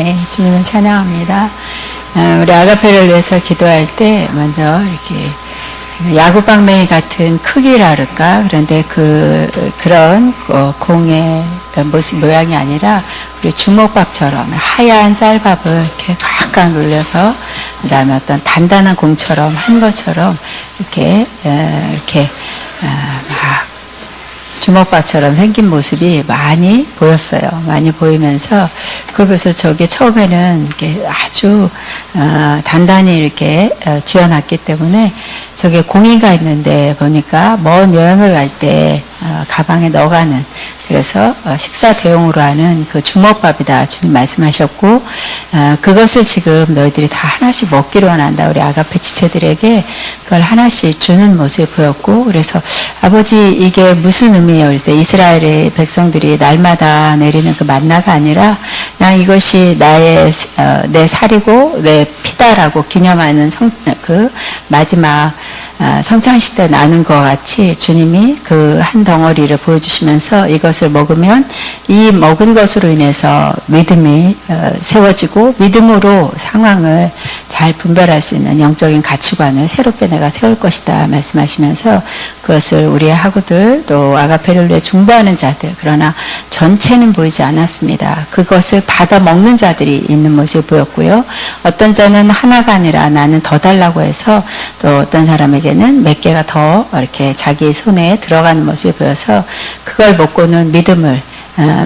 네, 주님을 찬양합니다. 우리 아가페를 위해서 기도할 때 먼저 이렇게 야구방망이 같은 크기라 그럴까? 그런데 그런 공의 모습 모양이 아니라 우리 주먹밥처럼 하얀 쌀밥을 이렇게 꽉꽉 눌려서 그다음에 어떤 단단한 공처럼 한 것처럼 이렇게 막 주먹밥처럼 생긴 모습이 많이 보였어요. 많이 보이면서 그래서 저게 처음에는 이렇게 아주 단단히 이렇게 쥐어놨기 때문에 저게 공이가 있는데 보니까 먼 여행을 갈 때 가방에 넣어가는 그래서 식사 대용으로 하는 그 주먹밥이다 주님 말씀하셨고 그것을 지금 너희들이 다 하나씩 먹기로 원한다. 우리 아가페 지체들에게 그걸 하나씩 주는 모습이 보였고 그래서 아버지 이게 무슨 의미예요? 그래서 이스라엘의 백성들이 날마다 내리는 그 만나가 아니라 난 이것이 내 살이고 내 피다라고 기념하는 그 마지막 성찬식 때 나눈 것 같이 주님이 그 한 덩어리를 보여주시면서 이것을 먹으면 이 먹은 것으로 인해서 믿음이 세워지고 믿음으로 상황을 잘 분별할 수 있는 영적인 가치관을 새롭게 내가 세울 것이다 말씀하시면서 그것을 우리의 학우들 또 아가페를 위해 중보하는 자들 그러나 전체는 보이지 않았습니다. 그것을 받아 먹는 자들이 있는 모습이 보였고요. 어떤 자는 하나가 아니라 나는 더 달라고 해서 또 어떤 사람에게는 몇 개가 더 이렇게 자기 손에 들어가는 모습이 보여서 그걸 먹고는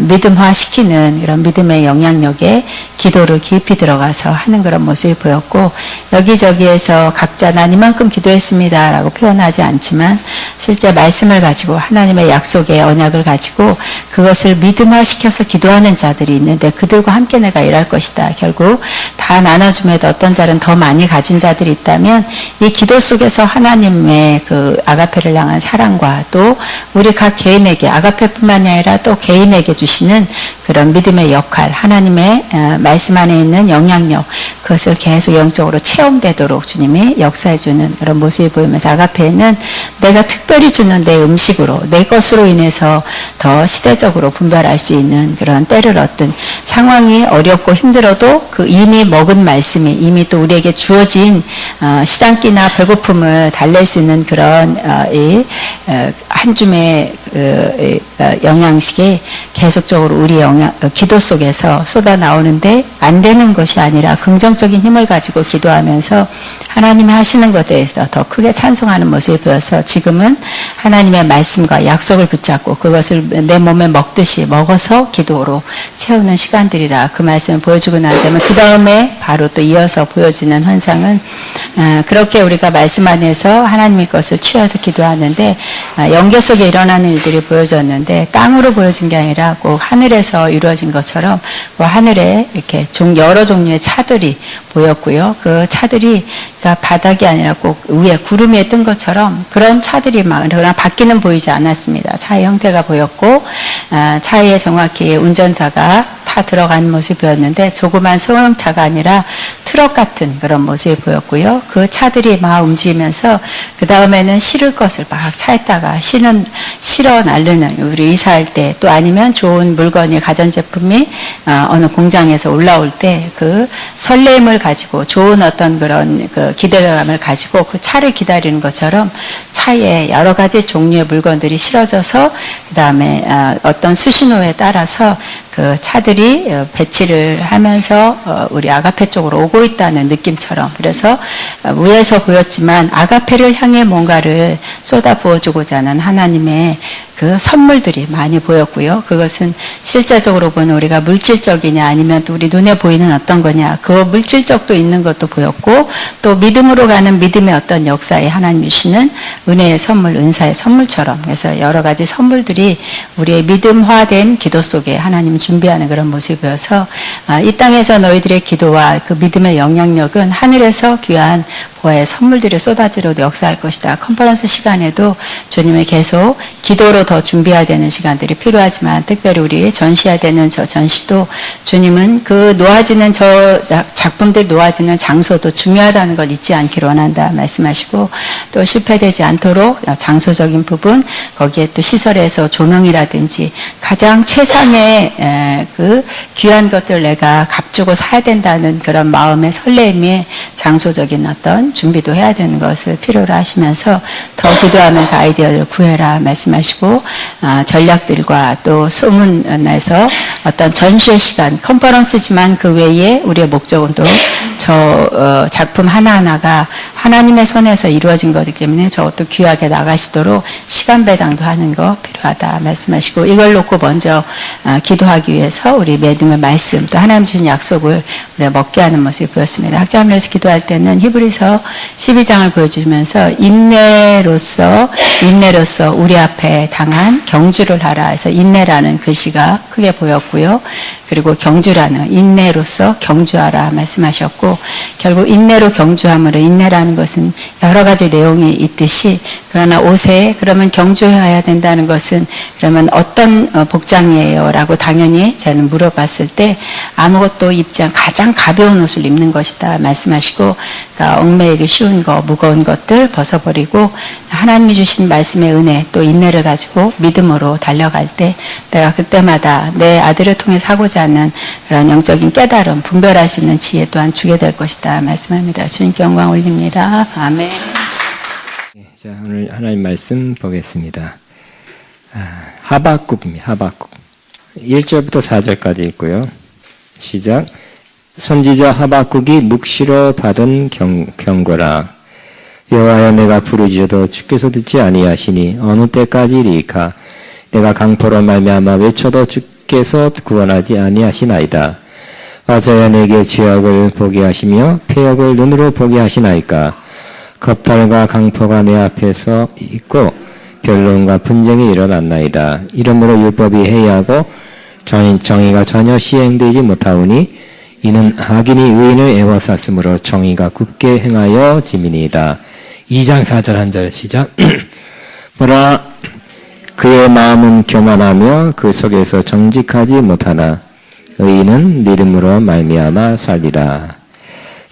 믿음화시키는 이런 믿음의 영향력에 기도를 깊이 들어가서 하는 그런 모습이 보였고 여기저기에서 각자 난 이만큼 기도했습니다 라고 표현하지 않지만 실제 말씀을 가지고 하나님의 약속의 언약을 가지고 그것을 믿음화시켜서 기도하는 자들이 있는데 그들과 함께 내가 일할 것이다. 결국 다 나눠줌에도 어떤 자는 더 많이 가진 자들이 있다면 이 기도 속에서 하나님의 그 아가페를 향한 사랑과 또 우리 각 개인에게 아가페뿐만이 아니라 또 개인에게 주시는 그런 믿음의 역할 하나님의 말씀 안에 있는 영향력 그것을 계속 영적으로 체험되도록 주님이 역사해주는 그런 모습이 보이면서 아가페는 내가 특별히 주는 내 음식으로 내 것으로 인해서 더 시대적으로 분별할 수 있는 그런 때를 얻든 상황이 어렵고 힘들어도 그 이미 먹은 말씀이 이미 또 우리에게 주어진 시장기나 배고픔을 달랠 수 있는 그런 한 줌의 영양식이 계속적으로 우리 기도 속에서 쏟아 나오는데 안 되는 것이 아니라 긍정적인 힘을 가지고 기도하면서 하나님이 하시는 것에 대해서 더 크게 찬송하는 모습이 보여서 지금은 하나님의 말씀과 약속을 붙잡고 그것을 내 몸에 먹듯이 먹어서 기도로 채우는 시간들이라 그 말씀을 보여주고 난 다음에 그 다음에 바로 또 이어서 보여지는 현상은 그렇게 우리가 말씀 안에서 하나님의 것을 취해서 기도하는데 영계 속에 일어나는 일들이 보여졌는데 땅으로 보여진 게 아니라 꼭 하늘에서 이루어진 것처럼 그 하늘에 이렇게 여러 종류의 차들이 보였고요. 그 차들이 그러니까 바닥이 아니라 꼭 위에 구름 위에 뜬 것처럼 그런 차들이 그러나 바퀴는 보이지 않았습니다. 차의 형태가 보였고 차에 정확히 운전자가 타 들어간 모습이 보였는데 조그만 소형차가 아니라 트럭 같은 그런 모습이 보였고요. 그 차들이 막 움직이면서 그 다음에는 실을 것을 막 차에다가 실어 나르는 우리 이사할 때 또 아니면 좋은 물건이 가전제품이 어느 공장에서 올라올 때 그 설렘을 가지고 좋은 어떤 그런 그 기대감을 가지고 그 차를 기다리는 것처럼 차에 여러 가지 종류의 물건들이 실어져서 그 다음에 어떤 수신호에 따라서 그 차들이 배치를 하면서 우리 아가페 쪽으로 오고 있다는 느낌처럼 그래서 위에서 보였지만 아가페를 향해 뭔가를 쏟아 부어주고자 하는 하나님의 그 선물들이 많이 보였고요. 그것은 실제적으로 보는 우리가 물질적이냐 아니면 또 우리 눈에 보이는 어떤 거냐 그 물질적도 있는 것도 보였고 또 믿음으로 가는 믿음의 어떤 역사에 하나님 주시는 은혜의 선물, 은사의 선물처럼 그래서 여러 가지 선물들이 우리의 믿음화된 기도 속에 하나님 준비하는 그런 모습이 보여서 이 땅에서 너희들의 기도와 그 믿음의 영향력은 하늘에서 귀한 보아의 선물들이 쏟아지려도 역사할 것이다. 컨퍼런스 시간에도 주님이 계속 기도로 더 준비해야 되는 시간들이 필요하지만 특별히 우리 전시해야 되는 저 전시도 주님은 그 놓아지는 저 작품들 놓아지는 장소도 중요하다는 걸 잊지 않기를 원한다 말씀하시고 또 실패되지 않도록 장소적인 부분 거기에 또 시설에서 조명이라든지 가장 최상의 그 귀한 것들 내가 주고 사야 된다는 그런 마음의 설렘이 장소적인 어떤 준비도 해야 되는 것을 필요로 하시면서 더 기도하면서 아이디어를 구해라 말씀하시고 전략들과 또 소문에서 어떤 전시회 시간 컨퍼런스지만 그 외에 우리의 목적은 또 작품 하나하나가 하나님의 손에서 이루어진 거기 때문에 저것도 귀하게 나가시도록 시간 배당도 하는 거 필요하다 말씀하시고 이걸 놓고 먼저 기도하기 위해서 우리 믿음의 말씀 또 하나님 주신 약속을 우리가 먹게 하는 모습이 보였습니다. 학자문에서 기도할 때는 히브리서 12장을 보여주면서 인내로서 우리 앞에 당한 경주를 하라 해서 인내라는 글씨가 크게 보였고요. 그리고 경주라는 인내로서 경주하라 말씀하셨고 결국 인내로 경주함으로 인내라는 것은 여러 가지 내용이 있듯이 그러나 옷에 그러면 경주해야 된다는 것은 그러면 어떤 복장이에요? 라고 당연히 저는 물어봤을 때 아무것도 입지 않은 가장 가벼운 옷을 입는 것이다 말씀하시고 그러니까 얽매이기 쉬운 거 무거운 것들 벗어버리고 하나님이 주신 말씀의 은혜 또 인내를 가지고 믿음으로 달려갈 때 내가 그때마다 내 아들을 통해 사고자 하는 그런 영적인 깨달음 분별할 수 있는 지혜 또한 주게 될 것이다 말씀합니다. 주님께 영광 올립니다. 아멘. 자, 오늘 하나님 말씀 보겠습니다. 하박국입니다. 하박국 1절부터 4절까지 있고요. 시작. 선지자 하박국이 묵시로 받은 경고라. 여호와여 내가 부르짖어도 주께서 듣지 아니하시니 어느 때까지리이까. 내가 강포로 말미암아 외쳐도 주께서 구원하지 아니하시나이다. 어서야 내게 죄악을 보게 하시며 폐역을 눈으로 보게 하시나이까. 겁탈과 강포가 내 앞에서 있고 변론과 분쟁이 일어났나이다. 이러므로 율법이 해이하고 정의가 전혀 시행되지 못하오니 이는 악인이 의인을 애워쌌으므로 정의가 굽게 행하여 짐이니이다. 2장 4절 1절 시작. 보라 그의 마음은 교만하며 그 속에서 정직하지 못하나 의인은 믿음으로 말미암아 살리라.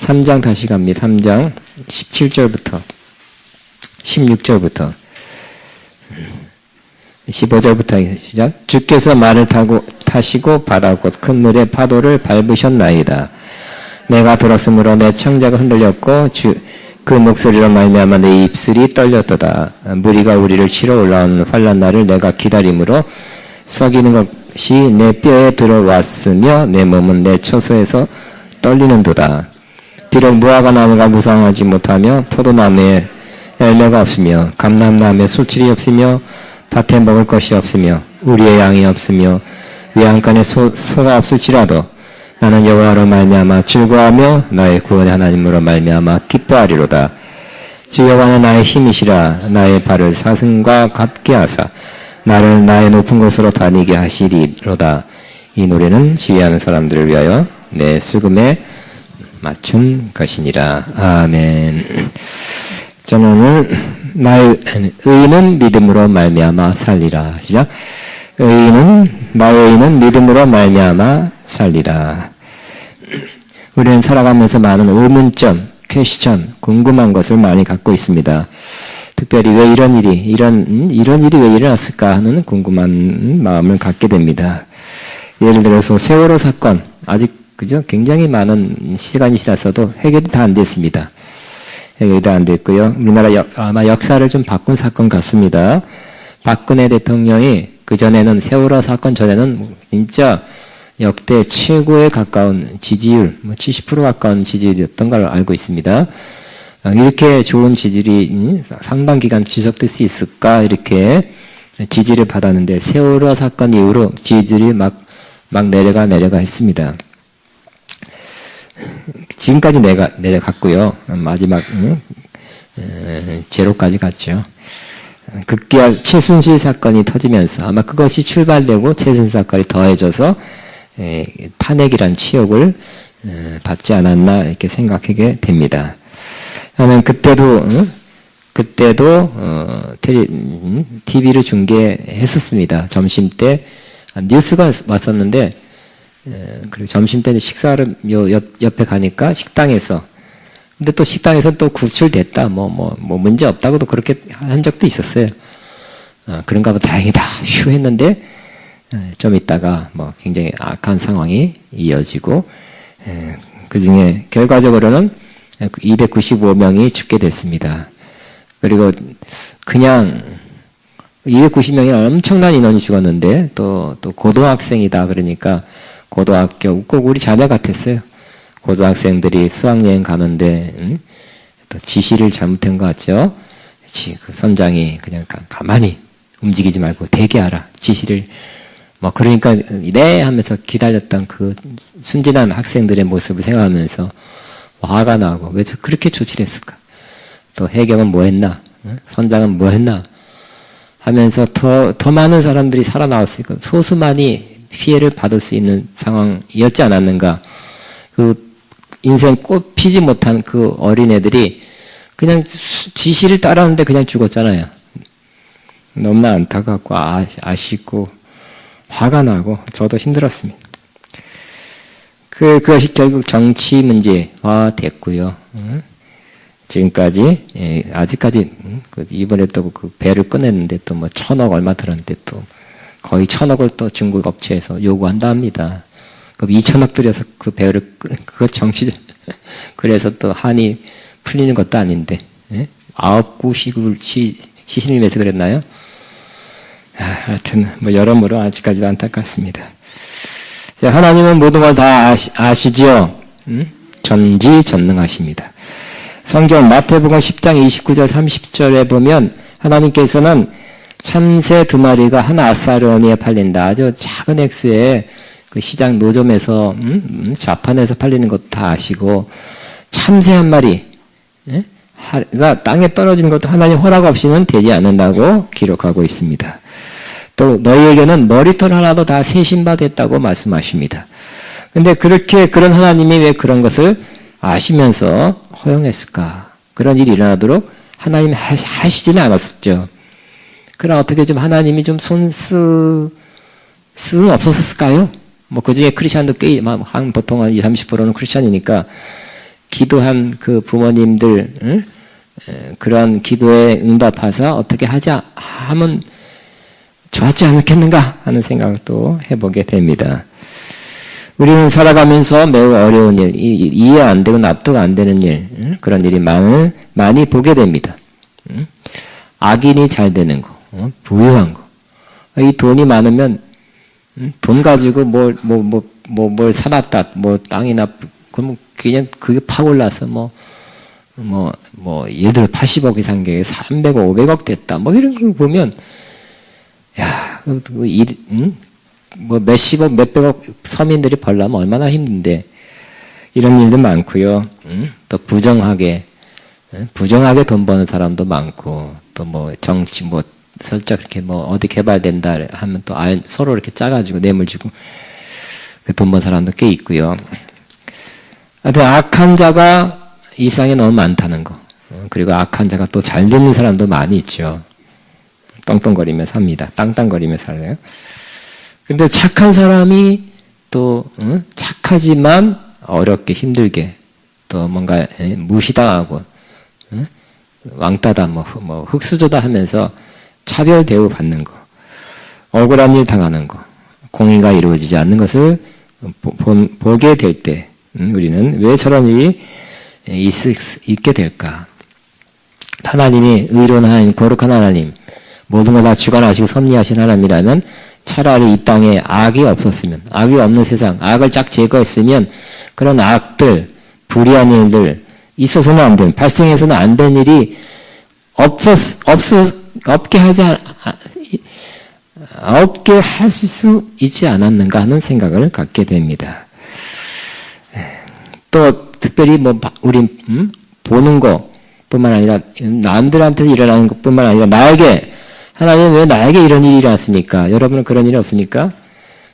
3장 다시 갑니다. 3장 17절부터 16절부터 15절부터 시작. 주께서 말을 타시고 바다 곧 큰 물의 파도를 밟으셨나이다. 내가 들었으므로 내 창자가 흔들렸고 그 목소리로 말미암아 내 입술이 떨렸도다. 무리가 우리를 치러 올라온 환난 날을 내가 기다림으로 썩이는 것이 내 뼈에 들어왔으며 내 몸은 내 처소에서 떨리는도다. 비록 무화과 나무가 무성하지 못하며 포도나무에 열매가 없으며 감람나무에 술칠이 없으며 밭에 먹을 것이 없으며 우리의 양이 없으며 외양간에 소가 없을지라도 나는 여호와로 말미암아 즐거워하며 나의 구원의 하나님으로 말미암아 기뻐하리로다. 주 여호와는 나의 힘이시라. 나의 발을 사슴과 같게 하사 나를 나의 높은 곳으로 다니게 하시리로다. 이 노래는 지휘하는 사람들을 위하여 내 수금에 맞춘 것이니라. 아멘. 저는 오늘 나의 의인은 믿음으로 말미암아 살리라. 시작. 나의 의인은 믿음으로 말미암아 살리라. 우리는 살아가면서 많은 의문점, 퀘스천, 궁금한 것을 많이 갖고 있습니다. 특별히 왜 이런 일이 왜 일어났을까 하는 궁금한 마음을 갖게 됩니다. 예를 들어서 세월호 사건, 아직 굉장히 많은 시간이 지났어도 해결이 다 안 됐습니다. 해결이 다 안 됐고요. 우리나라 아마 역사를 좀 바꾼 사건 같습니다. 박근혜 대통령이 그전에는 세월호 사건 전에는 진짜 역대 최고에 가까운 지지율, 70% 가까운 지지율이었던 걸 알고 있습니다. 이렇게 좋은 지지율이 상당 기간 지속될 수 있을까 이렇게 지지를 받았는데 세월호 사건 이후로 지지율이 막 내려가 했습니다. 지금까지 내려갔고요. 마지막 제로까지 갔죠. 급기야 최순실 사건이 터지면서 아마 그것이 출발되고 최순실 사건이 더해져서 탄핵이란 치욕을 받지 않았나 이렇게 생각하게 됩니다. 저는 그때도 TV를 중계했었습니다. 점심 때 뉴스가 왔었는데 그리고 점심 때 식사를 옆에 가니까 식당에서 근데 또 식당에서 또 구출됐다 뭐 문제 없다고도 그렇게 한 적도 있었어요. 그런가 보다 다행이다 휴 했는데 좀 있다가 뭐 굉장히 악한 상황이 이어지고 그 중에 결과적으로는 295명이 죽게 됐습니다. 그리고 그냥 290명이 엄청난 인원이 죽었는데 또 고등학생이다 그러니까 고등학교 꼭 우리 자녀 같았어요. 고등학생들이 수학여행 가는데 또 지시를 잘못한 것 같죠. 그 선장이 그냥 가만히 움직이지 말고 대기하라 지시를 뭐 그러니까 네 하면서 기다렸던 그 순진한 학생들의 모습을 생각하면서 화가 나고 왜 그렇게 조치를 했을까? 또 해경은 뭐 했나? 선장은 뭐 했나? 하면서 더 많은 사람들이 살아나왔으니까 소수만이 피해를 받을 수 있는 상황이었지 않았는가? 그 인생 꽃 피지 못한 그 어린애들이 그냥 지시를 따랐는데 그냥 죽었잖아요. 너무나 안타깝고 아쉽고 화가 나고 저도 힘들었습니다. 그것이 결국 정치 문제화 됐고요. 지금까지 아직까지 이번에 또 그 배를 꺼냈는데 또 뭐 1,000억 얼마 들었는데 또 거의 1,000억을 또 중국 업체에서 요구한다 합니다. 그럼 2,000억 들여서 그 배를 그거 정치 그래서 또 한이 풀리는 것도 아닌데 9구 시신을 위해서 그랬나요? 하여튼 뭐 여러모로 아직까지도 안타깝습니다. 하나님은 모든 걸 다 아시지요. 전지전능하십니다. 성경 마태복음 10장 29절 30절에 보면 하나님께서는 참새 2마리가 한 아사르원이에 팔린다. 아주 작은 액수에 그 시장 노점에서 좌판에서 팔리는 것도 다 아시고 참새 1마리가 땅에 떨어지는 것도 하나님 허락 없이는 되지 않는다고 기록하고 있습니다. 또 너희에게는 머리털 하나도 다 세신받았다고 말씀하십니다. 근데 그런 하나님이 왜 그런 것을 아시면서 허용했을까? 그런 일이 일어나도록 하나님이 하시지는 않았었죠. 그럼 어떻게 좀 하나님이 좀 손쓰는 없었을까요? 뭐 그 중에 크리스찬도 꽤, 보통 한 20, 30%는 크리스찬이니까 기도한 그 부모님들, 그런 기도에 응답하사 어떻게 하자 하면 좋았지 않겠는가 하는 생각을 또 해보게 됩니다. 우리는 살아가면서 매우 어려운 일, 이해 안 되고 납득 안 되는 일, 그런 일이 많이 보게 됩니다. 악인이 잘 되는 거, 부유한 거. 이 돈이 많으면 돈 가지고 뭘 사놨다, 뭐 땅이나 그러면 그냥 그게 파고 올라서 예를 들어 80억 이상 게 300억, 500억 됐다. 뭐 이런 거 보면 야, 몇십억, 몇백억 서민들이 벌려면 얼마나 힘든데 이런 일도 많고요. 또 부정하게 돈 버는 사람도 많고 또 정치 설정 이렇게 어디 개발된다 하면 또 서로 이렇게 짜가지고 뇌물 주고 돈 버는 사람도 꽤 있고요. 하여튼 악한 자가 이 세상에 너무 많다는 거. 그리고 악한 자가 또 잘 되는 사람도 많이 있죠. 떵떵거리며 삽니다. 땅땅거리며 살아요. 근데 착한 사람이 또 착하지만 어렵게 힘들게 또 뭔가 무시당하고 왕따다 흙수저다 하면서 차별 대우 받는 거, 억울한 일 당하는 거, 공의가 이루어지지 않는 것을 보게 될 때 우리는 왜 저런 일이 있게 될까? 하나님이 의로운 하나님, 거룩한 하나님, 모든 걸 다 주관하시고 섭리하신 하나님이라면 차라리 이 땅에 악이 없었으면, 악이 없는 세상, 악을 쫙 제거했으면 그런 악들, 불의한 일들 있어서는 안 된, 발생해서는 안 된 일이 없게 할 수 있지 않았는가 하는 생각을 갖게 됩니다. 또 특별히 우리 보는 것뿐만 아니라 남들한테 일어나는 것뿐만 아니라 나에게 하나님 왜 나에게 이런 일이 일어났습니까? 여러분은 그런 일이 없습니까?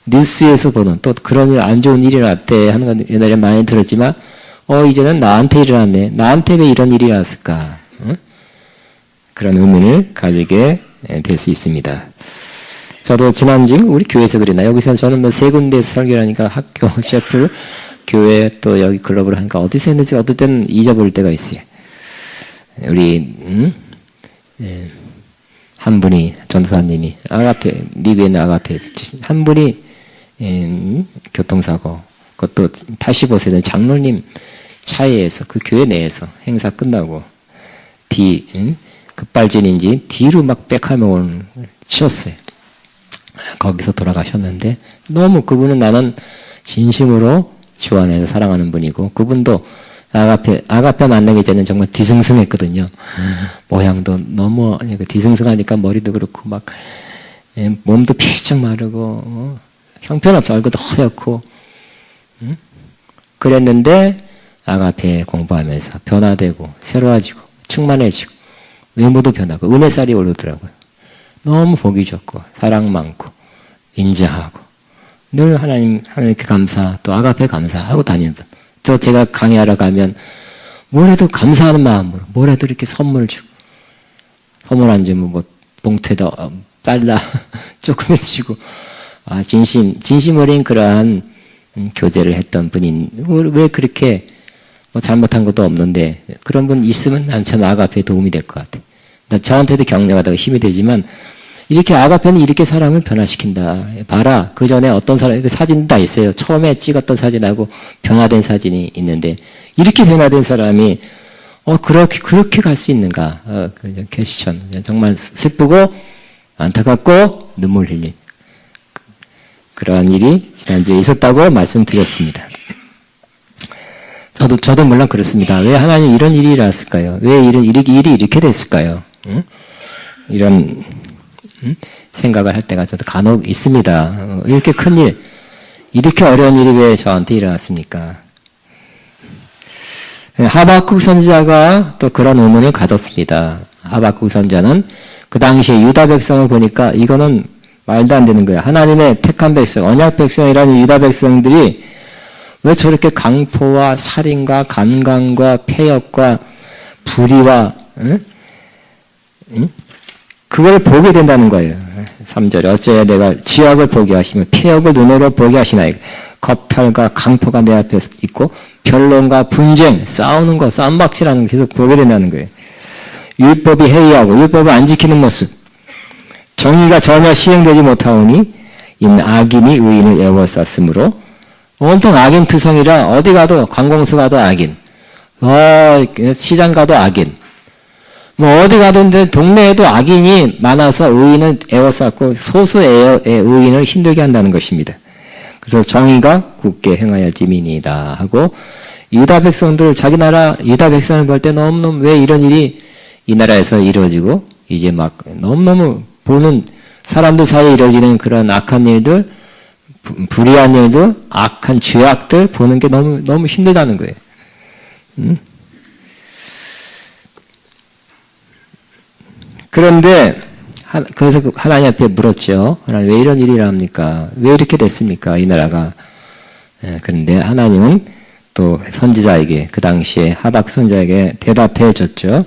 뉴스에서 보는 또 그런 일 안 좋은 일이 일어났대 하는 건 옛날에 많이 들었지만 이제는 나한테 일어났네. 나한테 왜 이런 일이 일어났을까? 그런 의문을 가지게 될 수 있습니다. 저도 지난주 우리 교회에서 그랬나 여기서 저는 세 군데에서 설교를 하니까 학교, 셰플, 교회 또 여기 글로벌 하니까 어디서 했는지 어떨 때는 잊어버릴 때가 있어요. 우리 한 분이 전도사님이 미국에 있는 아가페 한 분이 교통사고 그것도 85세 된 장로님 차에서 그 교회 내에서 행사 끝나고 급발진인지 뒤로 막 백화명을 치었어요. 거기서 돌아가셨는데 너무 그분은 나는 진심으로 주 안에서 사랑하는 분이고 그분도 아가페 만나기 전에 정말 뒤숭숭했거든요. 모양도 너무 뒤숭숭하니까 머리도 그렇고 막 몸도 피쩍 마르고 형편없어 얼굴도 허옇고 그랬는데 아가페 공부하면서 변화되고 새로워지고 충만해지고 외모도 변하고 은혜살이 오르더라고요. 너무 보기 좋고 사랑 많고 인자하고 늘 하나님께 감사 또 아가페 감사하고 다니는 분. 또 제가 강의하러 가면 뭐래도 감사하는 마음으로 뭐래도 이렇게 선물 주고 선물 안 주면 뭐 봉투에다 달라 조금 해주고 진심 어린 그러한 교제를 했던 분인 왜 그렇게 뭐 잘못한 것도 없는데 그런 분 있으면 난 참 아가페에 도움이 될 것 같아. 저한테도 격려하다가 힘이 되지만 이렇게 아가페는 이렇게 사람을 변화시킨다. 봐라. 그 전에 어떤 사람, 그 사진도 다 있어요. 처음에 찍었던 사진하고 변화된 사진이 있는데, 이렇게 변화된 사람이, 그렇게 갈 수 있는가. 퀘스천. 정말 슬프고, 안타깝고, 눈물 흘린. 그러한 일이 지난주에 있었다고 말씀드렸습니다. 저도 물론 그렇습니다. 왜 하나님 이런 일이 일어났을까요? 왜 일이 이렇게 됐을까요? 응? 이런, 생각을 할 때가 저도 간혹 있습니다. 이렇게 큰 일, 이렇게 어려운 일이 왜 저한테 일어났습니까? 하박국 선지자가 또 그런 의문을 가졌습니다. 하박국 선지자는 그 당시에 유다 백성을 보니까 이거는 말도 안 되는 거예요. 하나님의 택한 백성, 언약 백성이라는 유다 백성들이 왜 저렇게 강포와 살인과 간광과 폐역과 불의와 그걸 보게 된다는 거예요. 3절에 어째야 내가 지역을 보게 하시며 폐역을 눈으로 보게 하시나이까. 겁탈과 강포가 내 앞에 있고 변론과 분쟁, 싸우는 거, 쌈박질하는 거 계속 보게 된다는 거예요. 율법이 해이하고 율법을 안 지키는 모습, 정의가 전혀 시행되지 못하오니 인 악인이 의인을 애워쌌으므로 온통 악인 투성이라 어디 가도 관공서 가도 악인, 시장 가도 악인, 뭐 어디 가든지 동네에도 악인이 많아서 의인을 애워쌌고 소수의 의인을 힘들게 한다는 것입니다. 그래서 정의가 굳게 행하여짐이니이다 하고 유다 백성들 자기 나라 유다 백성을 볼 때 너무너무 왜 이런 일이 이 나라에서 이루어지고 이제 막 너무너무 보는 사람들 사이에 이루어지는 그런 악한 일들 불의한 일들 악한 죄악들 보는 게 너무 힘들다는 거예요. 그런데 그래서 하나님 앞에 물었죠. 하나님 왜 이런 일이 일어납니까? 왜 이렇게 됐습니까? 이 나라가. 그런데 하나님은 또 선지자에게 그 당시에 하박 선지자에게 대답해 줬죠.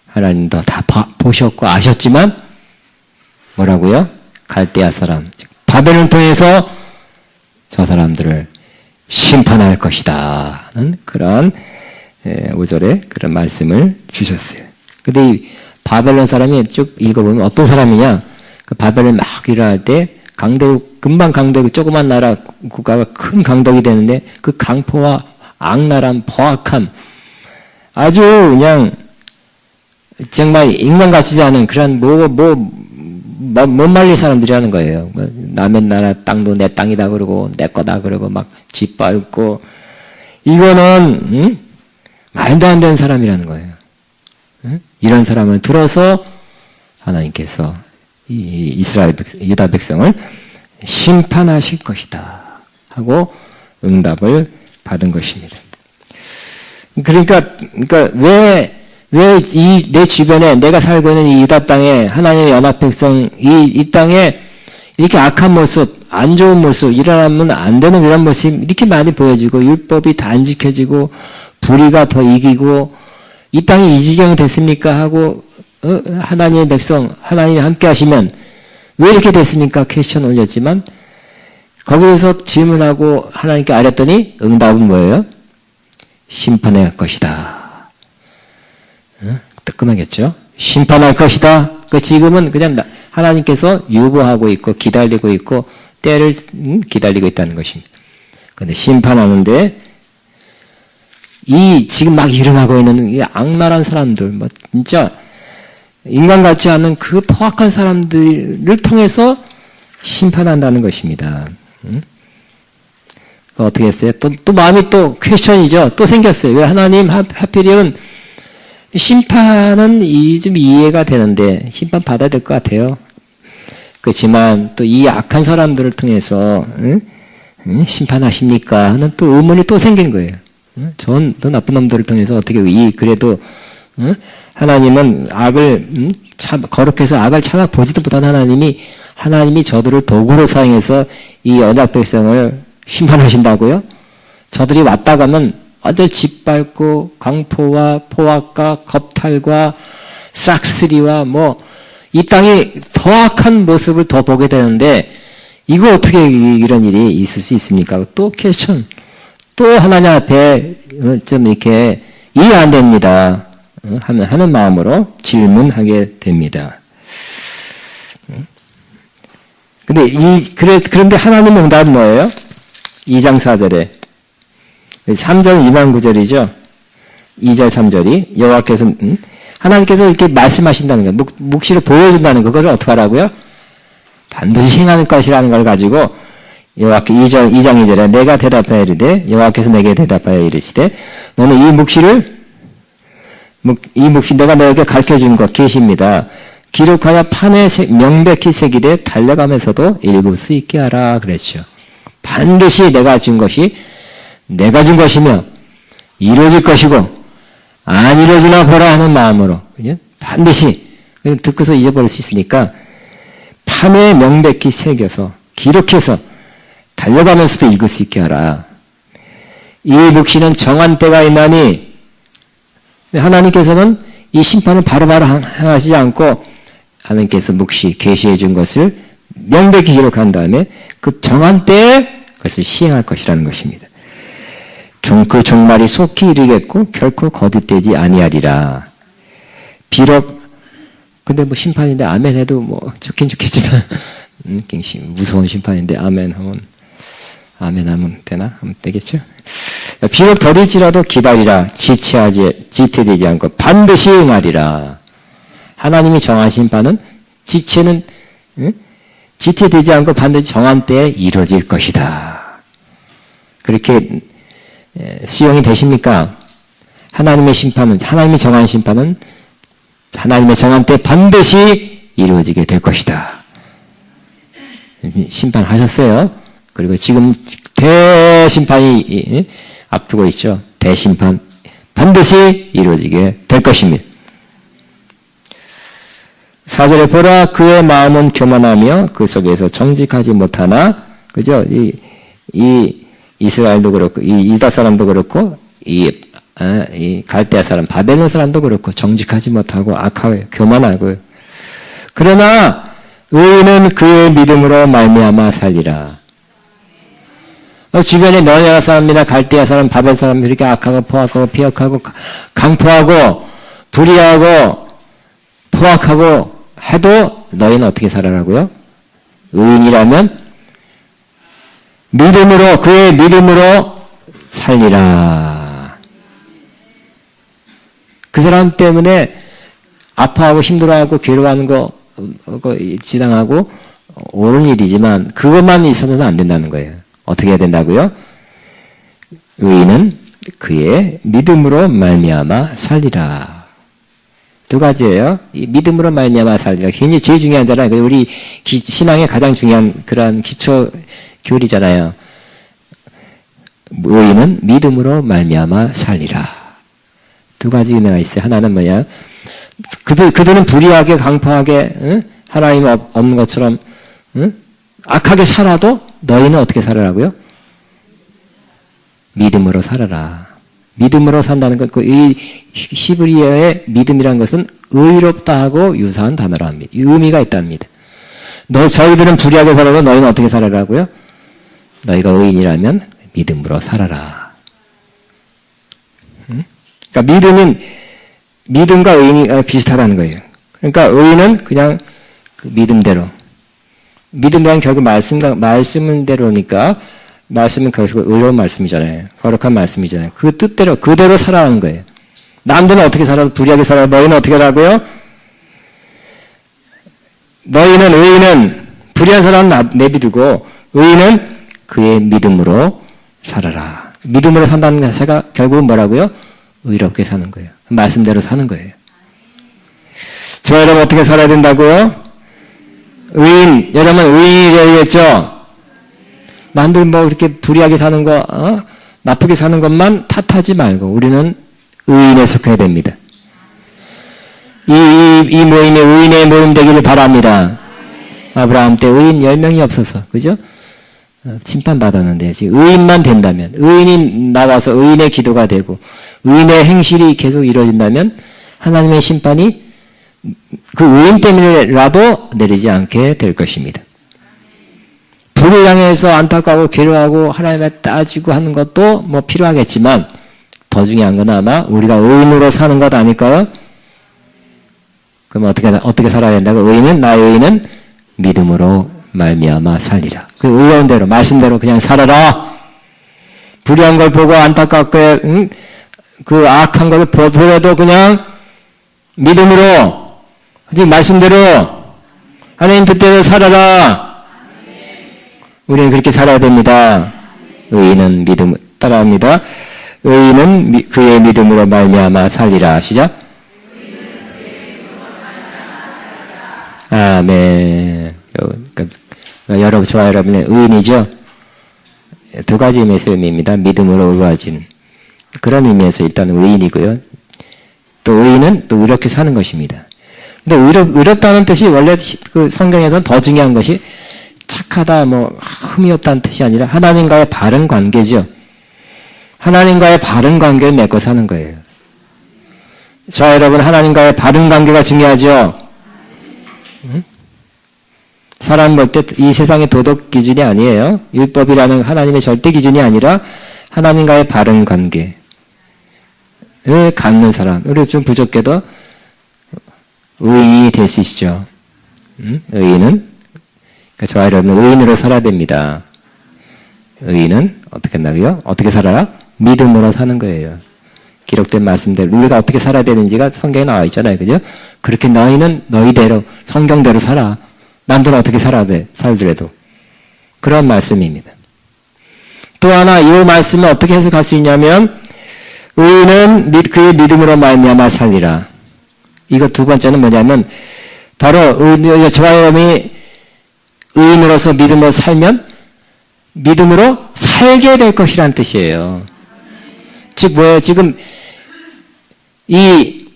하나님도 다 보셨고 아셨지만 뭐라고요? 갈대아 사람 바벨을 통해서 저 사람들을 심판할 것이다는 그런 5절에 그런 말씀을 주셨어요. 근데 이 바벨론 사람이 쭉 읽어보면 어떤 사람이냐? 그 바벨론 막 일어날 때 금방 강대국 조그만 나라 국가가 큰 강덕이 되는데 그 강포와 악랄함, 포악함 아주 그냥 정말 인간 같지 않은 그런 못 말릴 사람들이 하는 거예요. 남의 나라 땅도 내 땅이다 그러고 내 거다 그러고 막 짓밟고 이거는 말도 안 되는 사람이라는 거예요. 이런 사람을 들어서 하나님께서 이 이스라엘 유다 백성을 심판하실 것이다 하고 응답을 받은 것입니다. 그러니까 왜 내 주변에 내가 살고 있는 이 유다 땅에 하나님의 연합 백성 이 땅에 이렇게 악한 모습, 안 좋은 모습 일어나면 안 되는 이런 모습 이렇게 많이 보여지고 율법이 다 안 지켜지고 불의가 더 이기고 이 땅이 이 지경이 됐습니까? 하고 하나님의 백성 하나님이 함께 하시면 왜 이렇게 됐습니까? 퀘스천 올렸지만 거기에서 질문하고 하나님께 아랬더니 응답은 뭐예요? 심판할 것이다. 뜨끔하겠죠? 심판할 것이다. 지금은 그냥 하나님께서 유보하고 있고 기다리고 있고 때를 기다리고 있다는 것입니다. 근데 심판하는데 이 지금 막 일어나고 있는 이 악랄한 사람들, 뭐 진짜 인간 같지 않은 그 포악한 사람들을 통해서 심판한다는 것입니다. 어떻게 했어요? 또 마음이 또 퀘스천이죠. 또 생겼어요. 왜 하나님 하필이면 심판은 좀 이해가 되는데 심판 받아야 될 것 같아요. 그렇지만 또 이 악한 사람들을 통해서 심판하십니까? 하는 또 의문이 또 생긴 거예요. 전 또 나쁜 놈들을 통해서 어떻게 그래도 하나님은 악을 거룩해서 악을 참아 보지도 못한 하나님이 저들을 도구로 사용해서 이 언약 백성을 심판하신다고요? 저들이 왔다 가면 아들 짓밟고 강포와 포악과 겁탈과 싹쓸이와 뭐 이 땅이 더 악한 모습을 더 보게 되는데 이거 어떻게 이런 일이 있을 수 있습니까? 또 퀘스천. 또 하나님 앞에 좀 이렇게 이해 안 됩니다. 하는 마음으로 질문하게 됩니다. 그런데 하나님 응답은 뭐예요? 2장 4절에 3절 2만 9절이죠. 2절 3절이 여호와께서 하나님께서 이렇게 말씀하신다는 거예요. 묵시를 보여준다는 거. 그걸 어떻게 하라고요? 반드시 행하는 것이라는 걸 가지고 여호와께 2장 2절에 내가 대답하여 이르되 여호와께서 내게 대답하여 이르시되 너는 이 묵시 내가 너에게 가르쳐준 것 계십니다. 기록하여 판에 명백히 새기되 달려가면서도 읽을 수 있게 하라 그랬죠. 반드시 내가 준 것이며 이루어질 것이고 안 이루어지나 보라 하는 마음으로 반드시 듣고서 잊어버릴 수 있으니까 판에 명백히 새겨서 기록해서 달려가면서도 읽을 수 있게 하라. 이 묵시는 정한 때가 있나니 하나님께서는 이 심판을 바로바로 행하시지 않고 하나님께서 묵시 계시해 준 것을 명백히 기록한 다음에 그 정한 때에 그것을 시행할 것이라는 것입니다. 그 종말이 속히 이르겠고 결코 거듭되지 아니하리라. 비록 근데 뭐 심판인데 아멘 해도 뭐 좋긴 좋겠지만 무서운 심판인데 아멘 하면 되나? 하면 되겠죠? 비록 더딜지라도 기다리라. 지체되지 않고 반드시 응하리라. 하나님이 정한 심판은 지체되지 않고 반드시 정한 때에 이루어질 것이다. 그렇게 수용이 되십니까? 하나님이 정한 심판은 하나님의 정한 때 반드시 이루어지게 될 것이다. 심판하셨어요. 그리고 지금 대심판이 앞두고 있죠. 대심판 반드시 이루어지게 될 것입니다. 4절에 보라 그의 마음은 교만하며 그 속에서 정직하지 못하나 그죠? 이 이스라엘도 그렇고 이 유다 사람도 그렇고 이 갈대아 사람 바벨론 사람도 그렇고 정직하지 못하고 악하고 교만하고요. 그러나 의인은 그의 믿음으로 말미암아 살리라. 주변에 너냐 사람이나 갈대아 사람 바벨 사람 이렇게 악하고 포악하고 피역하고 강포하고 불의하고 포악하고 해도 너희는 어떻게 살아라고요? 의인이라면 그의 믿음으로 살리라. 그 사람 때문에 아파하고 힘들어하고 괴로워하는 거 지당하고 옳은 일이지만 그것만 있어서는 안 된다는 거예요. 어떻게 해야 된다고요? 의인은 그의 믿음으로 말미암아 살리라. 두 가지예요. 이 믿음으로 말미암아 살리라. 굉장히 제일 중요하잖아요. 우리 신앙의 가장 중요한 그런 기초 교리잖아요. 의인은 믿음으로 말미암아 살리라. 두 가지 의미가 있어요. 하나는 뭐냐? 그들은 불의하게 강포하게 하나님 없는 것처럼 악하게 살아도 너희는 어떻게 살아라고요? 믿음으로 살아라. 믿음으로 산다는 것, 이 히브리어의 믿음이라는 것은 의롭다 하고 유사한 단어로 합니다. 의미가 있답니다. 저희들은 불의하게 살아도 너희는 어떻게 살아라고요? 너희가 의인이라면 믿음으로 살아라. 그러니까 믿음과 의인이 비슷하다는 거예요. 그러니까 의인은 그냥 그 믿음대로. 믿음이란 결국 말씀대로니까 말씀은 결국 의로운 말씀이잖아요. 거룩한 말씀이잖아요. 그 뜻대로 그대로 살아가는 거예요. 남들은 어떻게 살아도 불의하게 살아도 너희는 어떻게 하라고요? 너희는 의인은 불의한 사람은 내비두고 의인은 그의 믿음으로 살아라. 믿음으로 산다는 자체가 결국은 뭐라고요? 의롭게 사는 거예요. 말씀대로 사는 거예요. 저 여러분 어떻게 살아야 된다고요? 의인, 여러분 의인이 되겠죠? 남들 뭐 이렇게 불의하게 사는 거, 나쁘게 사는 것만 탓하지 말고 우리는 의인에 속해야 됩니다. 이 모임에 의인의 모임 되기를 바랍니다. 아브라함 때 의인 10명이 없어서, 그죠? 심판받았는데, 지금 의인만 된다면, 의인이 나와서 의인의 기도가 되고, 의인의 행실이 계속 이루어진다면, 하나님의 심판이 그 의인 때문에라도 내리지 않게 될 것입니다. 불을 향해서 안타까워 괴로워하고 하나님에 따지고 하는 것도 뭐 필요하겠지만, 더 중요한 건 아마 우리가 의인으로 사는 것 아닐까요? 그럼 어떻게 살아야 된다고? 나의 의인은 믿음으로 말미암아 살리라. 그 의로운 대로, 말씀대로 그냥 살아라. 불의한 걸 보고 안타깝게, 그 악한 걸 보더라도 그냥 믿음으로, 아직 말씀대로, 하나님 뜻대로 살아라. 우리는 그렇게 살아야 됩니다. 의인은 믿음, 따라합니다. 의인은 그의 믿음으로 말미암아 살리라. 시작. 아멘. 여러분, 저와 여러분의 의인이죠? 두 가지 의미에서 의미입니다. 믿음으로 의로워진. 그런 의미에서 일단 의인이고요. 또 의인은 또 의롭게 사는 것입니다. 근데 의롭다는 뜻이 원래 그 성경에서는 더 중요한 것이 착하다, 뭐, 흠이 없다는 뜻이 아니라 하나님과의 바른 관계죠. 하나님과의 바른 관계를 맺고 사는 거예요. 저와 여러분, 하나님과의 바른 관계가 중요하죠? 응? 사람 볼 때 이 세상의 도덕 기준이 아니에요. 율법이라는 하나님의 절대 기준이 아니라 하나님과의 바른 관계를 갖는 사람. 우리 좀 부족해도 의인이 될 수 있죠. 의인은, 그러니까 저와 여러분은 의인으로 살아야 됩니다. 의인은 어떻게 한다고요? 어떻게 살아라? 믿음으로 사는 거예요. 기록된 말씀대로 우리가 어떻게 살아야 되는지가 성경에 나와 있잖아요. 그죠? 그렇게 너희는 너희대로 성경대로 살아. 남들은 어떻게 살더라도. 그런 말씀입니다. 또 하나 이 말씀을 어떻게 해석할 수 있냐면 의인은 그의 믿음으로 말미암아 살리라. 이거 두 번째는 뭐냐면 바로 저와 여러분이 의인으로서 믿음으로 살면 믿음으로 살게 될 것이란 뜻이에요. 즉 뭐예요? 지금 이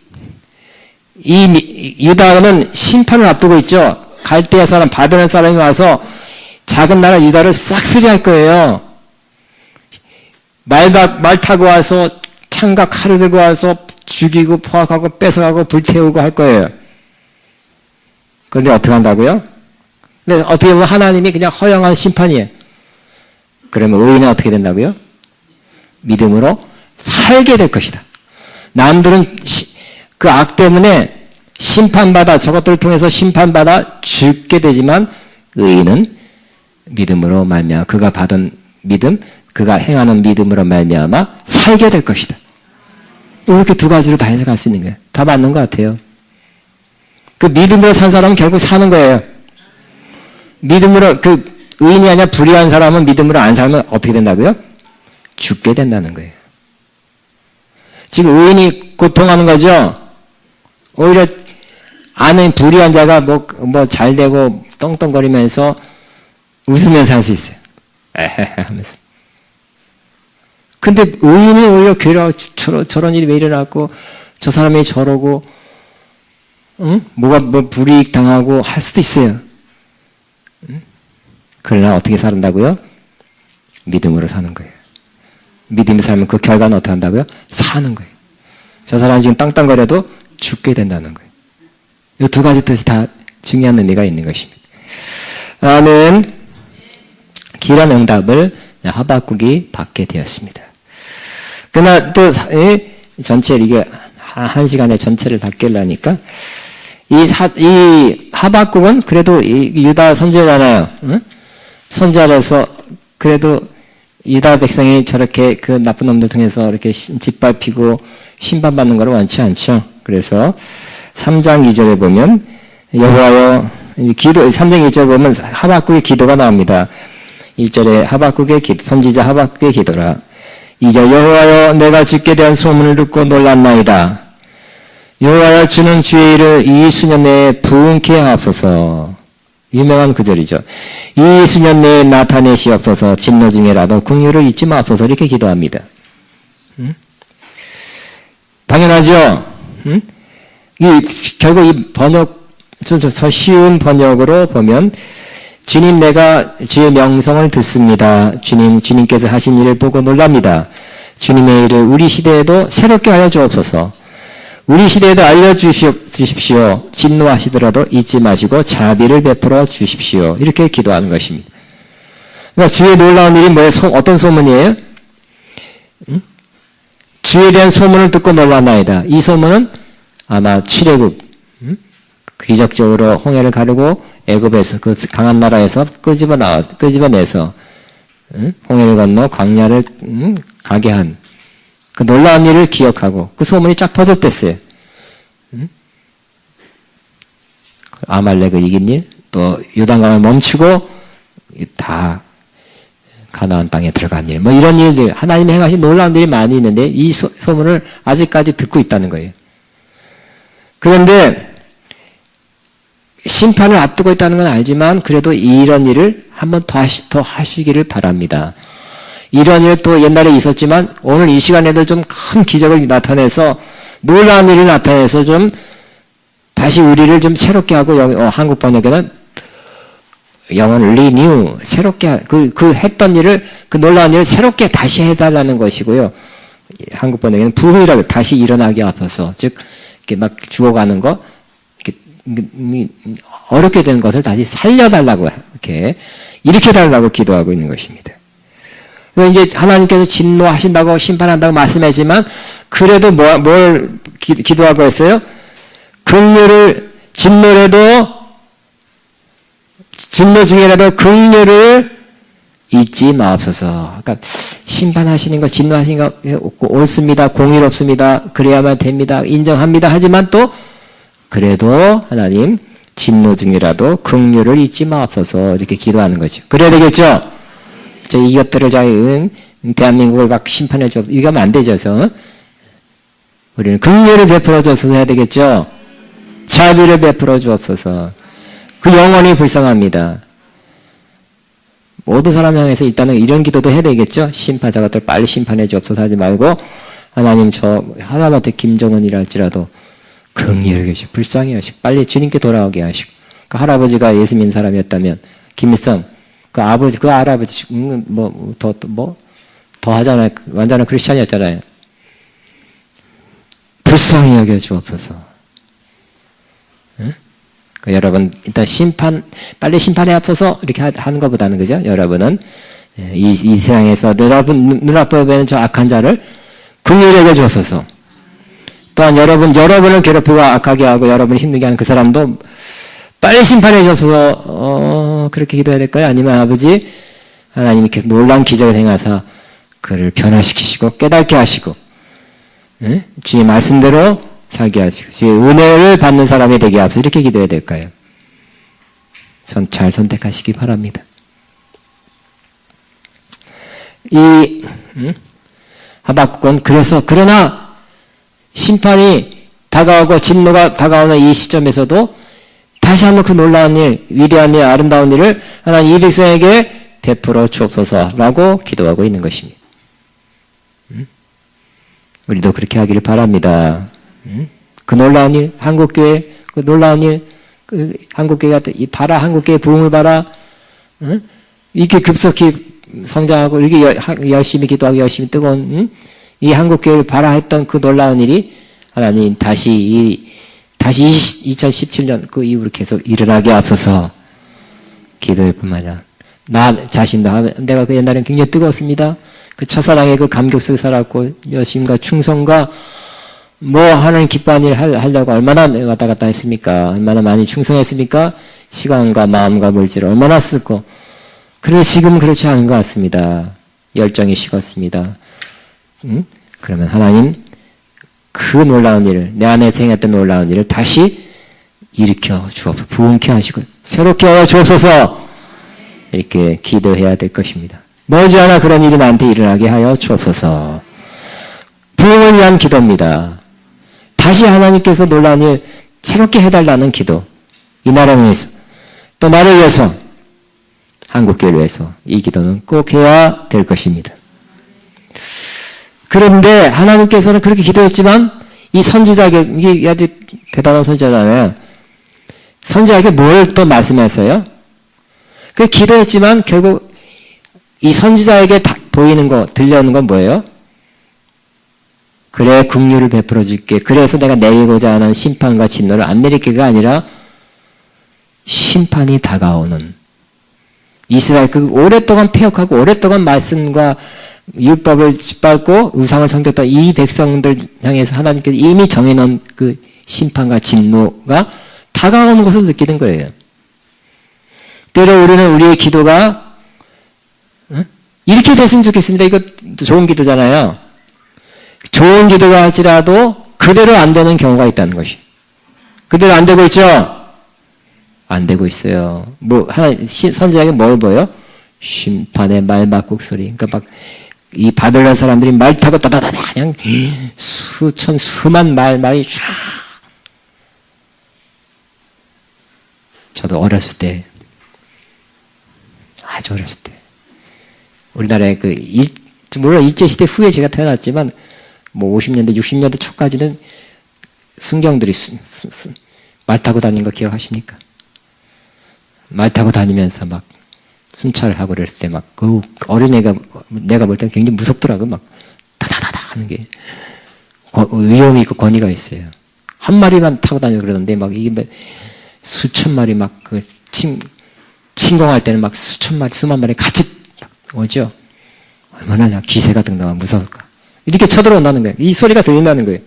유다는 심판을 앞두고 있죠. 갈대아 사람, 바벨론 사람이 와서 작은 나라 유다를 싹쓸이할 거예요. 말 타고 와서 창과 칼을 들고 와서 죽이고 포악하고 뺏어가고 불태우고 할 거예요. 그런데 어떻게 한다고요? 근데 어떻게 보면 하나님이 그냥 허용한 심판이에요. 그러면 의인은 어떻게 된다고요? 믿음으로 살게 될 것이다. 남들은 그 악 때문에 심판받아, 저것들을 통해서 심판받아 죽게 되지만 의인은 믿음으로 말미암아 그가 받은 믿음, 그가 행하는 믿음으로 말미암아 살게 될 것이다. 이렇게 두 가지로 다 해석할 수 있는 거예요. 다 맞는 것 같아요. 그 믿음으로 산 사람은 결국 사는 거예요. 믿음으로 의인이 아니라 불의한 사람은 믿음으로 안 살면 어떻게 된다고요? 죽게 된다는 거예요. 지금 의인이 고통하는 거죠. 오히려 아는 불의한 자가 뭐 잘 되고 떵떵거리면서 웃으면서 할 수 있어요. 에헤헤 하면서. 근데 의인이 오히려 괴로워. 저런 일이 왜 일어났고 저 사람이 저러고 뭐가 불이익 당하고 할 수도 있어요. 그러나 어떻게 산다고요? 믿음으로 사는 거예요. 믿음이 살면 그 결과는 어떻게 한다고요? 사는 거예요. 저 사람이 지금 땅땅거려도 죽게 된다는 거예요. 이 두 가지 뜻이 다 중요한 의미가 있는 것입니다. 아멘. 길한 응답을 하박국이 받게 되었습니다. 그러나 또 전체 이게 한 시간에 전체를 다 깨려니까 이 하박국은 그래도 유다 선지자잖아요. 응? 선지자라서 그래도 유다 백성이 저렇게 그 나쁜 놈들 통해서 이렇게 짓밟히고 심판받는 걸 원치 않죠. 그래서 3장 2절에 보면 여호와여 기도 3장 2절에 보면 하박국의 기도가 나옵니다. 1절에 하박국의 기도, 선지자 하박국의 기도라. 2절 여호와여 내가 주께 대한 소문을 듣고 놀랐나이다. 여호와여 주는 주의 일을 이 수년 내에 부응케 하옵소서. 유명한 구절이죠. 이 수년 내에 나타내시옵소서. 진노 중에라도 긍휼을 잊지 마옵소서. 이렇게 기도합니다. 당연하죠. 결국 이 번역, 저 쉬운 번역으로 보면 주님 내가 주의 명성을 듣습니다. 주님께서 하신 일을 보고 놀랍니다. 주님의 일을 우리 시대에도 새롭게 하여 주옵소서. 우리 시대에도 알려주십시오. 진노하시더라도 잊지 마시고 자비를 베풀어 주십시오. 이렇게 기도하는 것입니다. 그러니까 주의 놀라운 일이 뭐예요? 어떤 소문이에요? 주에 대한 소문을 듣고 놀랐나이다. 이 소문은 아마 출애굽, 기적적으로 홍해를 가르고 애굽에서 그 강한 나라에서 끄집어내서 홍해를 건너 광야를 가게 한 그 놀라운 일을 기억하고 그 소문이 쫙 퍼졌댔어요. 아말렉을 이긴 일, 또 요단강을 멈추고 다 가나안 땅에 들어간 일, 뭐 이런 일들, 하나님이 행하신 놀라운 일이 많이 있는데 이 소문을 아직까지 듣고 있다는 거예요. 그런데 심판을 앞두고 있다는 건 알지만 그래도 이런 일을 한번 더 하시기를 바랍니다. 이런 일 또 옛날에 있었지만 오늘 이 시간에도 좀 큰 기적을 나타내서 놀라운 일을 나타내서 좀 다시 우리를 좀 새롭게 하고 한국 번역에는 영어는 renew, 새롭게 그 했던 일을 그 놀라운 일을 새롭게 다시 해달라는 것이고요. 한국 번역에는 부흥이라고 다시 일어나게 앞서서 즉 이렇게 막 죽어가는 거 이렇게 어렵게 된 것을 다시 살려달라고 이렇게 일으켜달라고 기도하고 있는 것입니다. 이제 하나님께서 진노하신다고 심판한다고 말씀하지만 그래도 뭘 기도하고 했어요? 긍휼을 진노 중에라도 긍휼을 잊지 마옵소서. 그러니까 심판하시는 거, 진노하시는 거 옳습니다. 공의롭습니다. 그래야만 됩니다. 인정합니다. 하지만 또 그래도 하나님 진노 중이라도 긍휼을 잊지 마옵소서. 이렇게 기도하는 거죠. 그래야 되겠죠? 이것들을 대한민국을 막 심판해 줘. 이거 하면 안 되죠. 우리는 긍휼을 베풀어 주옵소서 해야 되겠죠? 자비를 베풀어 주옵소서. 그 영원히 불쌍합니다. 모든 사람 향해서 일단은 이런 기도도 해야 되겠죠? 심판자 것들 빨리 심판해 주옵소서 하지 말고 하나님 저 하나님한테 김정은이라 할지라도 긍휼히 계시고 불쌍히 하시고 빨리 주님께 돌아오게 하시고 그 할아버지가 예수 믿는 사람이었다면 김일성 그 할아버지 더 하잖아요. 완전한 크리스찬이었잖아요. 불쌍히 여겨 주옵소서. 그 여러분 일단 빨리 심판에 앞서서 이렇게 하는 것보다는 그죠? 여러분은 이 세상에서 여러분 눈앞에 보이는 저 악한 자를 긍휼히 여겨 주옵소서. 또한 여러분을 괴롭히고 악하게 하고 여러분을 힘들게 하는 그 사람도 빨리 심판해 주셔서 그렇게 기도해야 될까요? 아니면 아버지 하나님이 이렇게 놀라운 기적을 행하사 그를 변화시키시고 깨닫게 하시고 주의 말씀대로 살게 하시고 주의 은혜를 받는 사람이 되게 하소서 이렇게 기도해야 될까요? 잘 선택하시기 바랍니다. 이 하박국은 그러나 심판이 다가오고 진노가 다가오는 이 시점에서도 다시 한번 그 놀라운 일, 위대한 일, 아름다운 일을 하나님 이 백성에게 베풀어 주옵소서라고 기도하고 있는 것입니다. 우리도 그렇게 하기를 바랍니다. 그 놀라운 일, 한국교회, 그 놀라운 일, 한국교회가 한국교회 부흥을 봐라. 이렇게 급속히 성장하고 이렇게 열심히 기도하고 열심히 뜨거운 이 한국교회를 봐라 했던 그 놀라운 일이 하나님 다시 2017년 그 이후로 계속 일어나게 앞서서 기도할 뿐만 아니라 나 자신도 내가 그 옛날엔 굉장히 뜨거웠습니다. 그 첫사랑의 그 감격 속에 살았고 여심과 충성과 하나님 기뻐하는 일을 하려고 얼마나 왔다 갔다 했습니까? 얼마나 많이 충성했습니까? 시간과 마음과 물질을 얼마나 쓰고 그런데 지금은 그렇지 않은 것 같습니다. 열정이 식었습니다. 그러면 하나님 그 놀라운 일을, 내 안에 생겼던 놀라운 일을 다시 일으켜 주옵소서, 부흥케 하시고 새롭게 하여 주옵소서, 이렇게 기도해야 될 것입니다. 머지않아 그런 일이 나한테 일어나게 하여 주옵소서. 부흥을 위한 기도입니다. 다시 하나님께서 놀라운 일 새롭게 해달라는 기도. 이 나라를 위해서, 또 나를 위해서, 한국교회를 위해서 이 기도는 꼭 해야 될 것입니다. 그런데 하나님께서는 그렇게 기도했지만 이 선지자에게, 이게 아주 대단한 선지자잖아요. 선지자에게 뭘 또 말씀했어요? 그 기도했지만 결국 이 선지자에게 보이는 거, 들려오는 건 뭐예요? 그래, 긍휼을 베풀어 줄게. 그래서 내가 내리고자 하는 심판과 진노를 안 내릴게가 아니라 심판이 다가오는, 이스라엘 그 오랫동안 폐역하고 오랫동안 말씀과 율법을 짓밟고 우상을 섬겼던 이 백성들 향해서 하나님께서 이미 정해놓은 그 심판과 진노가 다가오는 것을 느끼는 거예요. 때로 우리는 우리의 기도가 이렇게 됐으면 좋겠습니다. 이거 좋은 기도잖아요. 좋은 기도가 할지라도 그대로 안 되는 경우가 있다는 것이. 그대로 안 되고 있죠? 안 되고 있어요. 선지자에게 뭘 보여? 심판의 말막국 소리. 그러니까 막 이 바벨론 사람들이 말 타고 따다다다 그냥 수천 수만 말이 쫙. 저도 어렸을 때, 아주 어렸을 때, 우리나라에 물론 일제시대 후에 제가 태어났지만, 50년대, 60년대 초까지는 순경들이 말 타고 다니는 거 기억하십니까? 말 타고 다니면서 막 순찰을 하고 그랬을 때 막 그 어린애가 내가 볼 때는 굉장히 무섭더라고. 막 다다다다 하는 게 위험이 있고 권위가 있어요. 한 마리만 타고 다니고 그러는데 막 이게 수천 마리 막 그 침공할 때는 막 수천 마리, 수만 마리 같이 오죠. 얼마나 기세가 등등하고 무서울까. 이렇게 쳐들어온다는 거예요. 이 소리가 들린다는 거예요.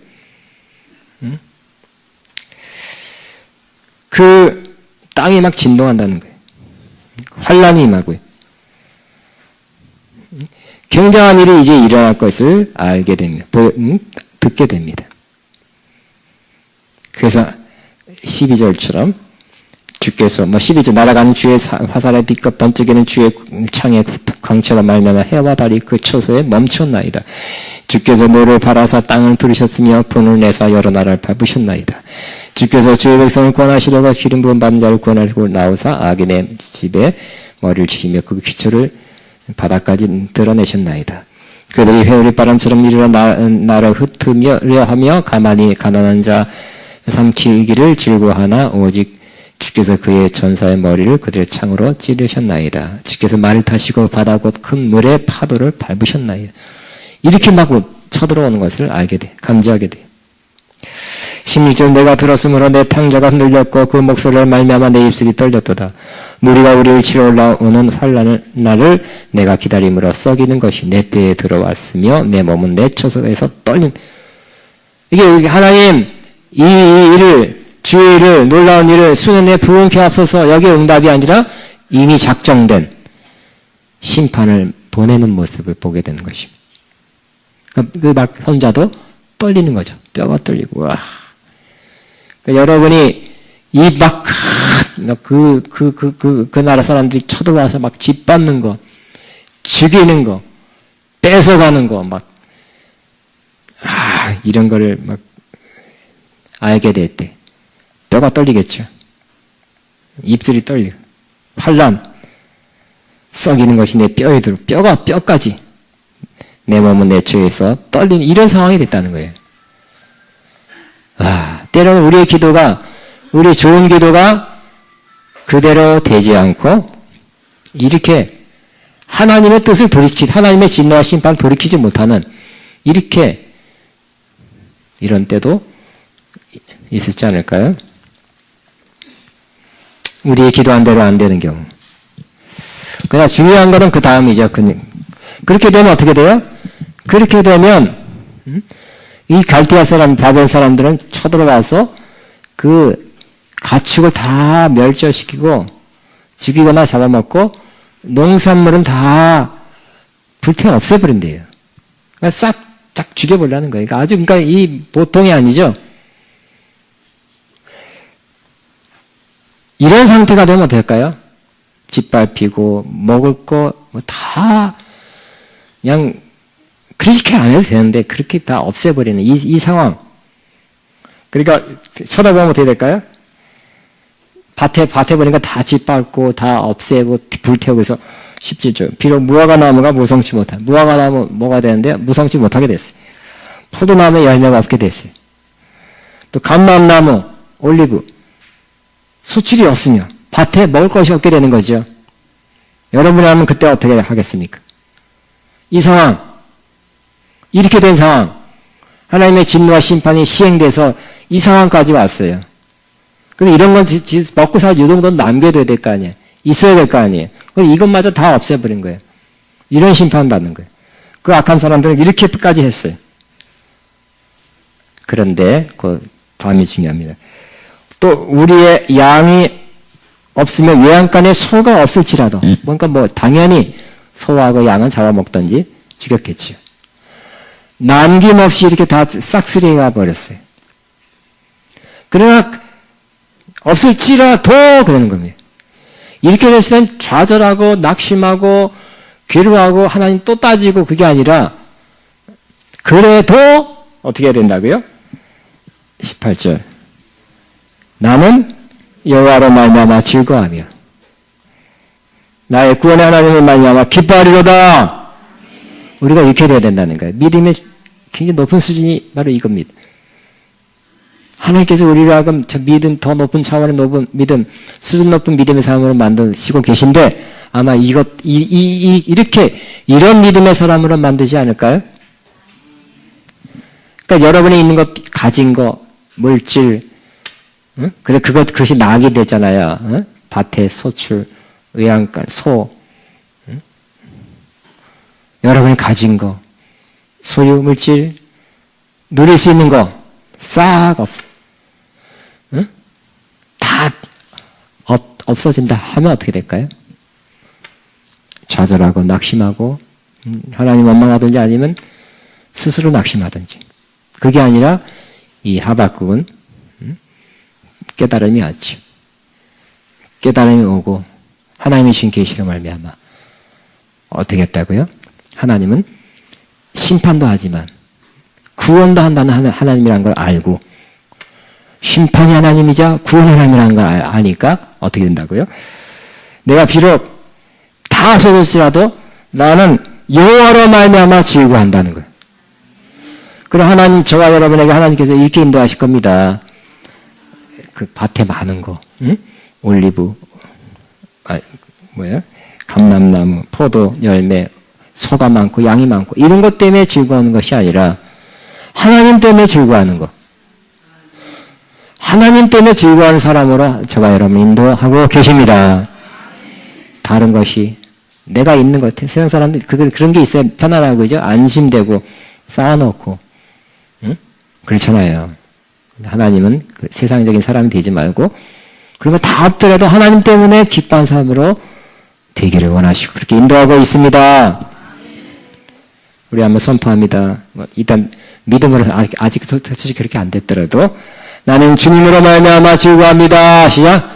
응? 그 땅이 막 진동한다는 거예요. 환란이 임하고요. 굉장한 일이 이제 일어날 것을 알게 됩니다. 듣게 됩니다. 그래서 12절처럼 주께서 12절 날아가는 주의 화살의 빛과 번쩍이는 주의 창의 광채가 말미암아 해와 달이 그 처소에 멈췄나이다. 주께서 노를 바라사 땅을 부르셨으며 분을 내사 여러 나라를 밟으셨나이다. 주께서 주의 백성을 권하시려고 기름 부은 받은 자를 권하시고 나오사 악인의 집에 머리를 치며 그 기초를 바닥까지 드러내셨나이다. 그들이 회오리 바람처럼 일어나 나를 흩으려 하며 가만히 가난한 자 삼키기를 즐거워하나 오직 주께서 그의 전사의 머리를 그들의 창으로 찌르셨나이다. 주께서 말을 타시고 바다 곧 큰 물의 파도를 밟으셨나이다. 이렇게 막 쳐들어오는 것을 알게 돼, 감지하게 돼. 16절 내가 들었으므로 내 탕자가 흔들렸고 그 목소리를 말미암아 내 입술이 떨렸도다. 무리가 우리를 치러 올라오는 환난을 나를 내가 기다림으로 썩이는 것이 내 뼈에 들어왔으며 내 몸은 내 처소에서 떨린. 이게 하나님 이 일을, 주의 일을, 놀라운 일을 수년에 부흥케 앞서서 여기에 응답이 아니라 이미 작정된 심판을 보내는 모습을 보게 되는 것입니다. 그 막 선자도 떨리는 거죠. 뼈가 떨리고, 와. 여러분이 이 막, 그 나라 사람들이 쳐들어와서 막 짓밟는 거, 죽이는 거, 뺏어가는 거, 막, 이런 거를 막 알게 될 때, 뼈가 떨리겠죠. 입술이 떨리고, 환란, 썩이는 것이 내 뼈에 들어, 뼈까지, 내 몸은 내 처에서 떨리는 이런 상황이 됐다는 거예요. 때로는 우리의 기도가, 우리 좋은 기도가 그대로 되지 않고 이렇게 하나님의 뜻을 하나님의 진노와 심판을 돌이키지 못하는 이런 때도 있을지 않을까요? 우리의 기도한 대로 안 되는 경우. 그러나 중요한 거는 그 다음이죠. 그렇게 되면 어떻게 돼요? 그렇게 되면 이 갈대아 사람, 바벨 사람들은 쳐들어와서 그 가축을 다 멸절시키고 죽이거나 잡아먹고 농산물은 다 불태워 없애버린대요. 그러니까 싹 죽여버리라는 거예요. 그러니까 아주, 그러니까 이 보통이 아니죠. 이런 상태가 되면 어떨까요? 짓밟히고, 먹을 거, 뭐 다, 그냥, 그렇게 안 해도 되는데, 그렇게 다 없애버리는 이 상황. 그러니까, 쳐다보면 어떻게 될까요? 밭에 보니까 다 짓밟고, 다 없애고, 불태우고 해서 17절. 비록 무화과 나무가 무성치 못한, 무화과 나무 뭐가 되는데, 무성치 못하게 됐어요. 포도나무에 열매가 없게 됐어요. 또, 감람나무, 올리브, 수출이 없으면, 밭에 먹을 것이 없게 되는 거죠. 여러분이 하면 그때 어떻게 하겠습니까? 이 상황, 이렇게 된 상황, 하나님의 진노와 심판이 시행돼서 이 상황까지 왔어요. 근데 이런 건 먹고 살 요 정도는 남겨둬야 될 거 아니에요. 있어야 될 거 아니에요. 근데 이것마저 다 없애버린 거예요. 이런 심판 받는 거예요. 그 악한 사람들은 이렇게까지 했어요. 그런데 그 다음이 중요합니다. 또 우리의 양이 없으면 외양간에 소가 없을지라도, 그러니까 뭐 당연히 소하고 양은 잡아먹던지 죽였겠죠. 남김없이 이렇게 다 싹쓸이가 버렸어요. 그러나 없을지라도 그러는 겁니다. 이렇게 됐을 땐 좌절하고 낙심하고 괴로워하고 하나님 또 따지고 그게 아니라 그래도 어떻게 해야 된다고요? 18절. 나는 여호와로 말미암아 즐거워하며 나의 구원의 하나님을 말미암아 기뻐하리로다. 우리가 이렇게 돼야 된다는 거예요. 믿음의 굉장히 높은 수준이 바로 이겁니다. 하나님께서 우리를 하금 저 믿음, 더 높은 차원의 높은 믿음, 수준 높은 믿음의 삶으로 만드시고 계신데 아마 이렇게 이런 믿음의 사람으로 만들지 않을까요? 그러니까 여러분이 있는 것, 가진 거, 물질, 응? 그래서 그것이 낙이 됐잖아요. 응? 밭에 소출, 외양간, 소, 응? 여러분이 가진 거, 소유, 물질, 누릴 수 있는 거, 싹 없어. 응? 다 없어진다 하면 어떻게 될까요? 좌절하고 낙심하고 하나님 원망하든지 아니면 스스로 낙심하든지. 그게 아니라 이 하박국은 깨달음이 왔죠. 깨달음이 오고 하나님이 주신 계시로 말미암아 어떻게 했다고요? 하나님은 심판도 하지만 구원도 한다는 하나님이라는 걸 알고 심판이 하나님이자 구원이 하나님이라는 걸 아니까 어떻게 된다고요? 내가 비록 다 없어졌을지라도 나는 여호와로 말미암아 즐거워한다는 거예요. 그럼 하나님, 저와 여러분에게 하나님께서 이렇게 인도하실 겁니다. 그 밭에 많은 거, 응? 올리브, 감람나무, 포도, 열매, 소가 많고 양이 많고 이런 것 때문에 즐거워하는 것이 아니라 하나님 때문에 즐거워하는 것. 하나님 때문에 즐거워하는 사람으로 저와 여러분 인도하고 계십니다. 다른 것이 내가 있는 것 같아. 세상 사람들 그런 게 있어야 편안하고 그죠? 안심되고 쌓아놓고 응? 그렇잖아요. 하나님은 그 세상적인 사람이 되지 말고 그러면 다 없더라도 하나님 때문에 기뻐하는 사람으로 되기를 원하시고 그렇게 인도하고 있습니다. 우리 한번 선포합니다. 일단 믿음으로 아직 솔직히 그렇게 안 됐더라도 나는 주님으로 말미암아 즐거워합니다. 시작.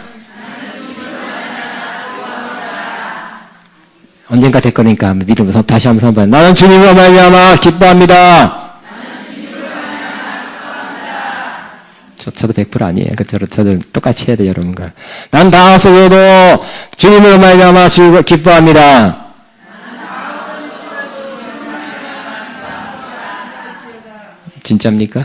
언젠가 될 거니까 믿음으로 다시 한번 선포해. 나는 주님으로 말미암아 기뻐합니다. 저도 100% 아니에요. 저도 똑같이 해야 돼요, 여러분과. 난 다 없어져도 주님으로 말미암아 기뻐합니다. 진짜입니까?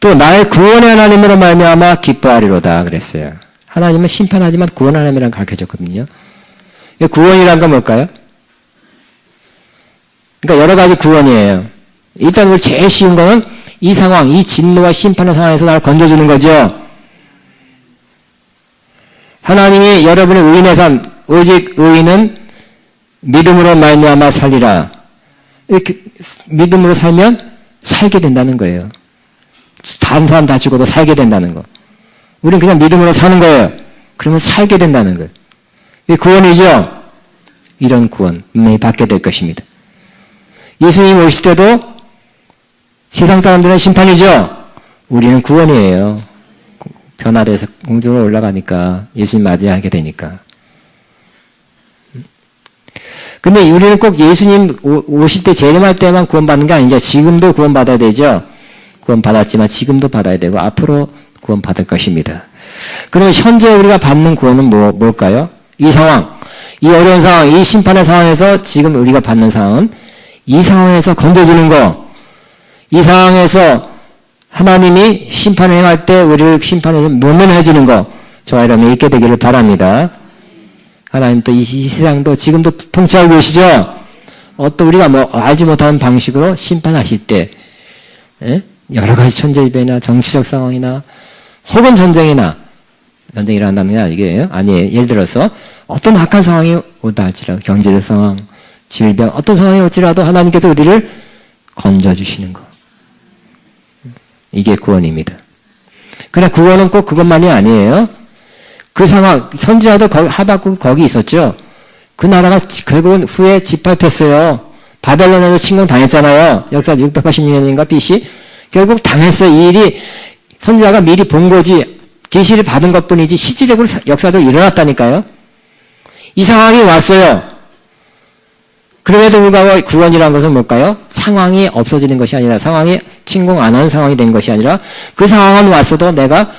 또 나의 구원의 하나님으로 말미암아 기뻐하리로다 그랬어요. 하나님은 심판하지만 구원 하나님이라는 걸 가르쳐줬거든요. 구원이란 건 뭘까요? 그러니까 여러 가지 구원이에요. 일단 우리 제일 쉬운 거는 이 상황, 이 진노와 심판의 상황에서 나를 건져주는 거죠. 하나님이 여러분의 의인의 삶, 오직 의인은 믿음으로 말미암아 살리라. 이렇게 믿음으로 살면 살게 된다는 거예요. 다른 사람 다 죽어도 살게 된다는 거. 우리는 그냥 믿음으로 사는 거예요. 그러면 살게 된다는 거예요. 이 구원이죠? 이런 구원 분명히 받게 될 것입니다. 예수님 오실 때도 세상 사람들은 심판이죠? 우리는 구원이에요. 변화돼서 공중으로 올라가니까 예수님 맞이하게 되니까. 근데 우리는 꼭 예수님 오실 때 재림할 때만 구원받는 게 아니죠. 지금도 구원받아야 되죠. 구원받았지만 지금도 받아야 되고 앞으로 구원받을 것입니다. 그러면 현재 우리가 받는 구원은 뭘까요? 이 상황, 이 어려운 상황, 이 심판의 상황에서 지금 우리가 받는 상황은 이 상황에서 건져주는 거, 이 상황에서 하나님이 심판을 행할 때 우리를 심판에서 모면해 주는 거, 저와 여러분이 있게 되기를 바랍니다. 하나님 또 이 세상도 지금도 통치하고 계시죠? 어떤 우리가 알지 못하는 방식으로 심판하실 때, 여러 가지 천재지변이나 정치적 상황이나 혹은 전쟁이 일어난다는 게 아니에요. 아니에요. 예를 들어서 어떤 악한 상황이 오다 할지라도 경제적 상황, 질병, 어떤 상황이 올지라도 하나님께서 우리를 건져주시는 거. 이게 구원입니다. 그러나 구원은 꼭 그것만이 아니에요. 그 상황, 선지자도 하박국 거기 있었죠. 그 나라가 결국은 후에 짓밟혔어요. 바벨론에서 침공당했잖아요. 역사 686년인가 BC. 결국 당했어요. 이 일이 선지자가 미리 본 거지 계시를 받은 것뿐이지 실질적으로 역사적으로 일어났다니까요. 이 상황이 왔어요. 그럼에도 불구하고 구원이라는 것은 뭘까요? 상황이 없어지는 것이 아니라 상황이 침공 안 하는 상황이 된 것이 아니라 그 상황은 왔어도 내가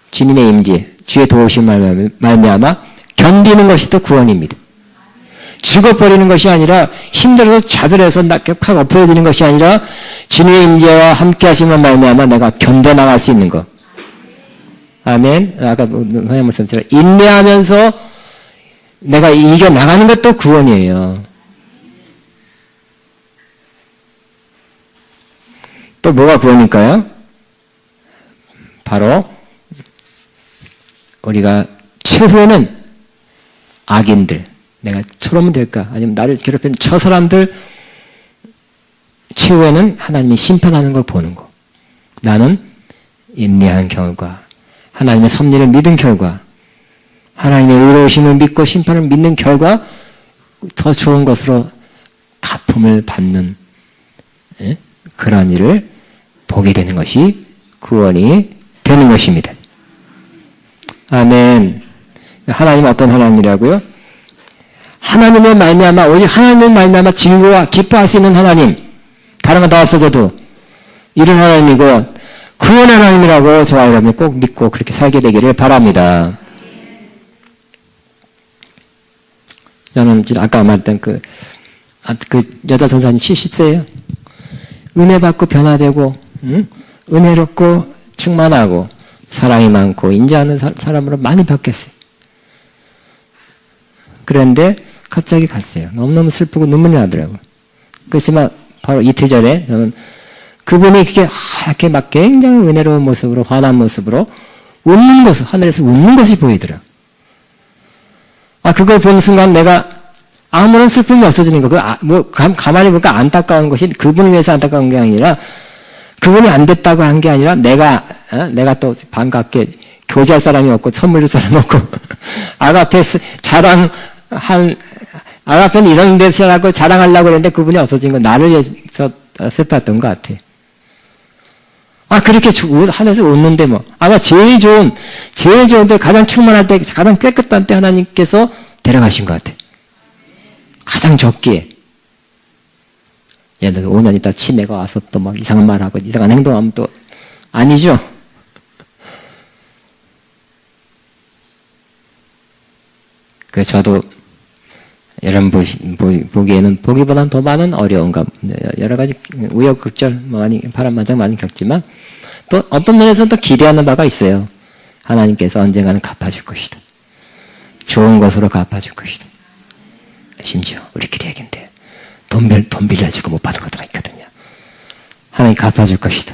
주님의 임재, 주의 도우심을 말미암아 견디는 것이 또 구원입니다. 죽어버리는 것이 아니라 힘들어서 좌절해서 낙격하고 엎어지는 것이 아니라 주님의 임재와 함께 하심을 말미암아 내가 견뎌나갈 수 있는 것. 아멘. 아까 선생님 말씀처럼 인내하면서 내가 이겨나가는 것도 구원이에요. 또 뭐가 구원일까요? 바로 우리가 최후에는 악인들, 내가 저러면 될까? 아니면 나를 괴롭히는 저 사람들 최후에는 하나님이 심판하는 걸 보는 거. 나는 인내한 결과, 하나님의 섭리를 믿은 결과, 하나님의 의로우심을 믿고 심판을 믿는 결과 더 좋은 것으로 가품을 받는 그러한 일을 보게 되는 것이 구원이 되는 것입니다. 아멘. 하나님은 어떤 하나님이라고요? 하나님의 말미암아 오직 하나님의 말미암아 즐거워 기뻐할 수 있는 하나님, 다른 건 다 없어져도 이런 하나님이고 구원의 하나님이라고 저와 여러분이 꼭 믿고 그렇게 살게 되기를 바랍니다. 저는 아까 말했던 그 여자 전사님 70세예요. 은혜 받고 변화되고 은혜롭고 충만하고 사랑이 많고 인자하는 사람으로 많이 바뀌었어요. 그런데 갑자기 갔어요. 너무너무 슬프고 눈물이 나더라고요. 그렇지만 바로 이틀 전에 저는 그분이 이렇게 막 굉장히 은혜로운 모습으로 환한 모습으로 웃는 것을 하늘에서 웃는 것이 보이더라고요. 그걸 본 순간 내가 아무런 슬픔이 없어지는 거. 가만히 보니까 안타까운 것이 그분을 위해서 안타까운 게 아니라 그분이 안 됐다고 한 게 아니라 내가 또 반갑게 교제할 사람이 없고 선물 줄 사람이 없고 아가페 아가페는 이런 데서 하고 자랑하려고 그랬는데 그분이 없어진 건 나를 위해서 슬펐던 것 같아. 그렇게 하늘에서 웃는데 아마 제일 좋은 때 가장 충만할 때 가장 깨끗한 때 하나님께서 데려가신 것 같아. 가장 적기에. 예를 들어 5년 있다 치매가 와서 또 막 이상한 말하고 이상한 행동하면 또 아니죠. 저도 여러분 보기에는 보기보다는 더 많은 어려움과 여러 가지 우여곡절 많이 바람만장 많이 겪지만 또 어떤 면에서는 또 기대하는 바가 있어요. 하나님께서 언젠가는 갚아줄 것이다. 좋은 것으로 갚아줄 것이다. 심지어 우리끼리 얘기인데 돈 빌려주고 못 받은 것도 있거든요. 하나님 갚아줄 것이다.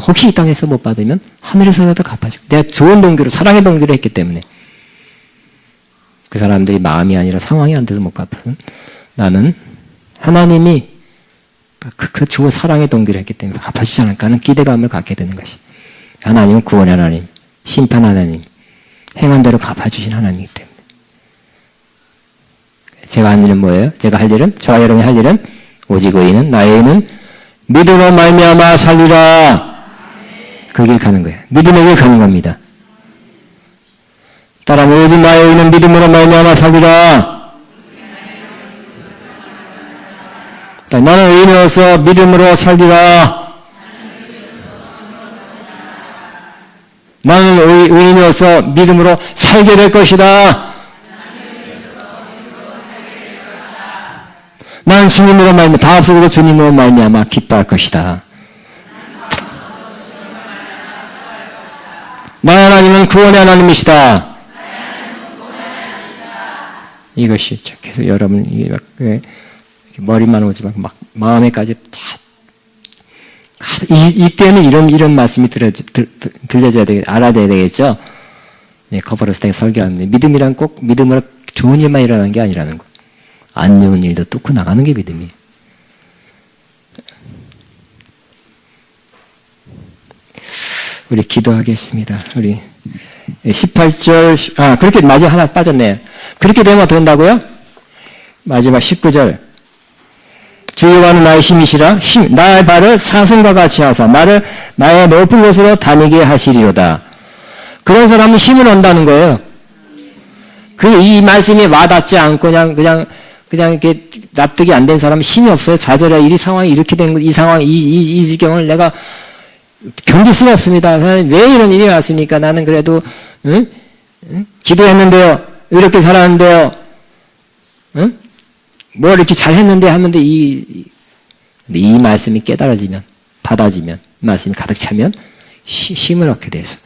혹시 이 땅에서 못 받으면 하늘에서라도 갚아줄. 내가 좋은 동기로 사랑의 동기로 했기 때문에 그 사람들이 마음이 아니라 상황이 안 돼서 못 갚은 나는 하나님이 그 좋은 사랑의 동기로 했기 때문에 갚아주지 않을까 하는 기대감을 갖게 되는 것이. 하나님은 구원의 하나님, 심판 하나님, 행한 대로 갚아주신 하나님이기 때문에 제가 한 일은 뭐예요? 제가 할 일은, 저와 여러분이 할 일은 오직 의인은 나의 의인은 믿음으로 말미암아 살리라. 그 길 가는 거예요. 믿음의 길 가는 겁니다. 따라하면 오직 나의 의인은 믿음으로 말미암아 살리라. 나는 의인으로서 믿음으로 살리라. 나는 의인으로서 믿음으로 살게 될 것이다. 나는 주님으로 말미암아 다 없어져도 주님으로 말미암아 기뻐할 것이다. 나의 하나님은 구원의 하나님이시다. 이것이 계속 여러분 머리만 오지 말고 막 마음에까지 이때는 이런 말씀이 들려줘야 되겠죠. 알아야 되겠죠. 커버로서 되게 설교하는데 믿음이란 꼭 믿음으로 좋은 일만 일어나는 게 아니라는 거. 안 좋은 일도 뚫고 나가는 게 믿음이에요. 우리 기도하겠습니다. 우리 18절 그렇게 마지막 하나 빠졌네요. 그렇게 되면 어떻게 된다고요? 마지막 19절 주 여호와는 나의 힘이시라 나의 발을 사슴과 같이 하사 나를 나의 높은 곳으로 다니게 하시리로다. 그런 사람은 힘을 얻는다는 거예요. 이 말씀이 와닿지 않고 그냥 이렇게 납득이 안 된 사람은 힘이 없어요. 좌절해. 이 상황이 이렇게 된 거, 이 상황, 이 지경을 내가 견딜 수가 없습니다. 왜 이런 일이 왔습니까? 나는 그래도, 기도했는데요. 이렇게 살았는데요. 뭘 이렇게 잘했는데 하는데 이 말씀이 깨달아지면, 받아지면, 말씀이 가득 차면 힘을 얻게 돼서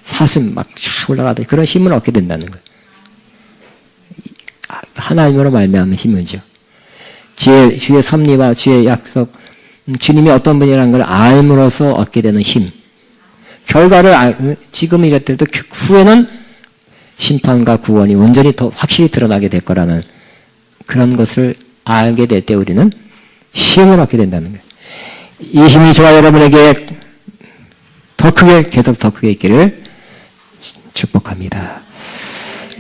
사슴 막 쫙 올라가다 그런 힘을 얻게 된다는 거예요. 하나님으로 말미암은 힘이죠. 주의 섭리와 주의 약속, 주님이 어떤 분이라는 걸 알므로써 얻게 되는 힘. 결과를 지금 이랬더라도 후에는 심판과 구원이 온전히 더 확실히 드러나게 될 거라는 그런 것을 알게 될 때 우리는 힘을 얻게 된다는 거예요. 이 힘이 저와 여러분에게 계속 더 크게 있기를 축복합니다.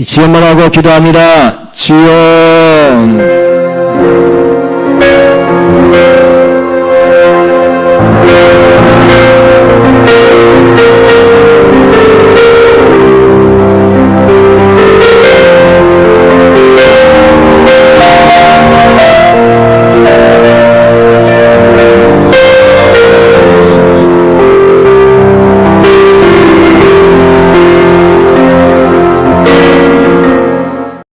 주여만 하고 기도합니다. 주여